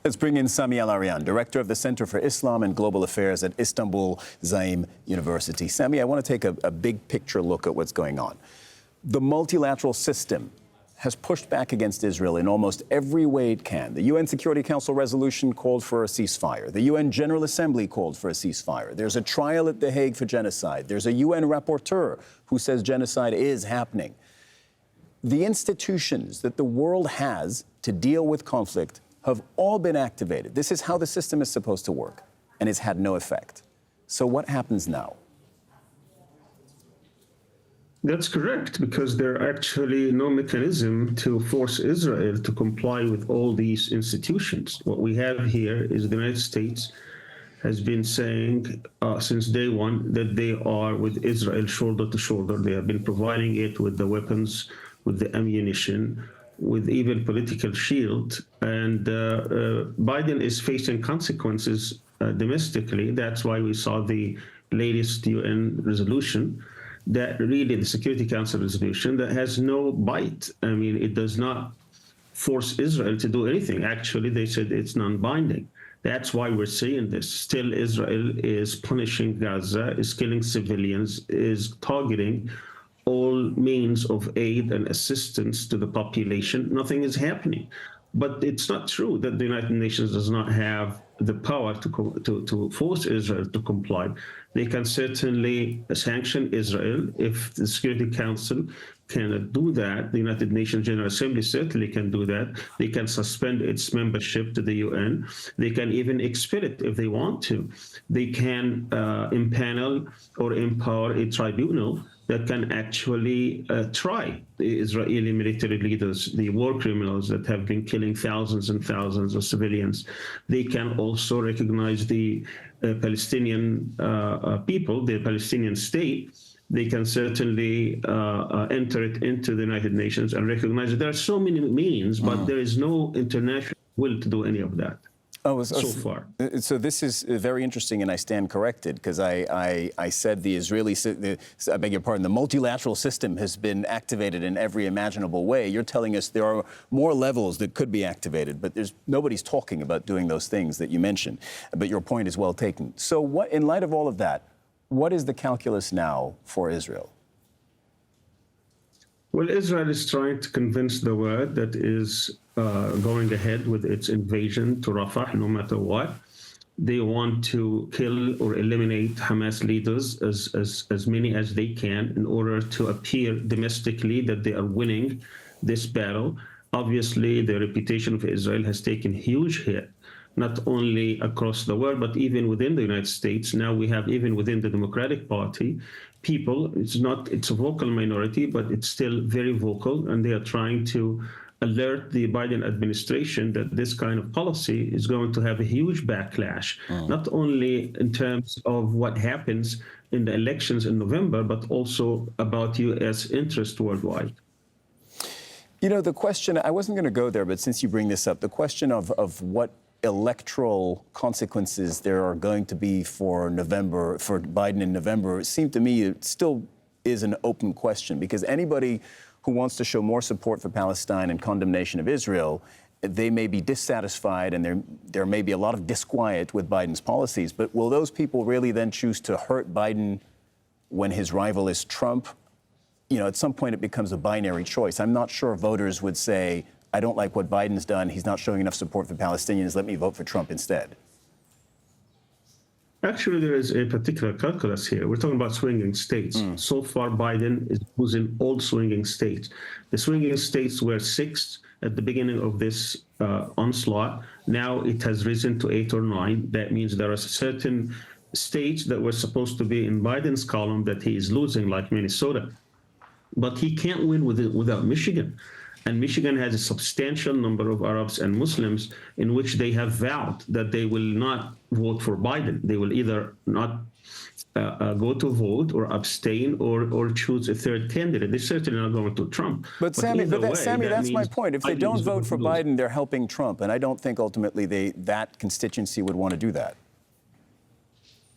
Let's bring in Sami Al-Arian, Director of the Center for Islam and Global Affairs at Istanbul Zaim University. Sami, I want to take a big picture look at what's going on. The multilateral system has pushed back against Israel in almost every way it can. The UN Security Council resolution called for a ceasefire. The UN General Assembly called for a ceasefire. There's a trial at The Hague for genocide. There's a UN rapporteur who says genocide is happening. The institutions that the world has to deal with conflict have all been activated. This is how the system is supposed to work, and it's had no effect. So what happens now? That's correct, because there are actually no mechanism to force Israel to comply with all these institutions. What we have here is the United States has been saying since day one that they are with Israel shoulder to shoulder. They have been providing it with the weapons, with the ammunition, with even political shield. And Biden is facing consequences domestically. That's why we saw the latest UN resolution, that really the Security Council resolution that has no bite. I mean, it does not force Israel to do anything. Actually, they said it's non-binding. That's why we're seeing this. Still, Israel is punishing Gaza, is killing civilians, is targeting all means of aid and assistance to the population. Nothing is happening. But it's not true that the United Nations does not have the power to force Israel to comply. They can certainly sanction Israel if the Security Council cannot do that. The United Nations General Assembly certainly can do that. They can suspend its membership to the UN. They can even expel it if they want to. They can impanel or empower a tribunal that can actually try the Israeli military leaders, the war criminals that have been killing thousands and thousands of civilians. They can also recognize the Palestinian people, the Palestinian state. They can certainly enter it into the United Nations and recognize it. There are so many means, but there is no international will to do any of that. So far. So this is very interesting, and I stand corrected, because I said I beg your pardon, the multilateral system has been activated in every imaginable way. You're telling us there are more levels that could be activated, but nobody's talking about doing those things that you mentioned. But your point is well taken. So what, in light of all of that, what is the calculus now for Israel? Well, Israel is trying to convince the world that is going ahead with its invasion to Rafah, no matter what. They want to kill or eliminate Hamas leaders, as many as they can, in order to appear domestically that they are winning this battle. Obviously, the reputation of Israel has taken a huge hit, not only across the world, but even within the United States. Now we have, even within the Democratic Party, people, it's a vocal minority, but it's still very vocal, and they are trying to alert the Biden administration that this kind of policy is going to have a huge backlash, not only in terms of what happens in the elections in November, but also about U.S. interest worldwide. You know, the question, I wasn't going to go there, but since you bring this up, the question of what electoral consequences there are going to be for Biden in November, it seemed to me it still is an open question, because anybody who wants to show more support for Palestine and condemnation of Israel, they may be dissatisfied, and there may be a lot of disquiet with Biden's policies. But will those people really then choose to hurt Biden when his rival is Trump? You know, at some point it becomes a binary choice. I'm not sure voters would say, I don't like what Biden's done, he's not showing enough support for Palestinians, let me vote for Trump instead. Actually, there is a particular calculus here. We're talking about swinging states. So far, Biden is losing all swinging states. The swinging states were 6 at the beginning of this onslaught. Now it has risen to 8 or 9. That means there are certain states that were supposed to be in Biden's column that he is losing, like Minnesota. But he can't win without Michigan. And Michigan has a substantial number of Arabs and Muslims in which they have vowed that they will not vote for Biden. They will either not go to vote or abstain or choose a third candidate. They're certainly not going to Trump. But Sami, that's my point. If they don't vote for Biden, they're helping Trump. And I don't think ultimately that constituency would want to do that.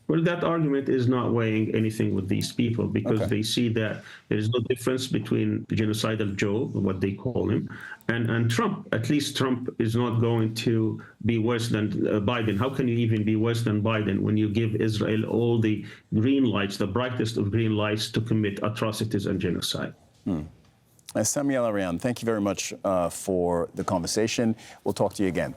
Well, that argument is not weighing anything with these people because Okay. they see that there is no difference between genocidal Joe, what they call him, and Trump. At least Trump is not going to be worse than Biden. How can you even be worse than Biden when you give Israel all the green lights, the brightest of green lights to commit atrocities and genocide? Sami Al-Arian, thank you very much for the conversation. We'll talk to you again.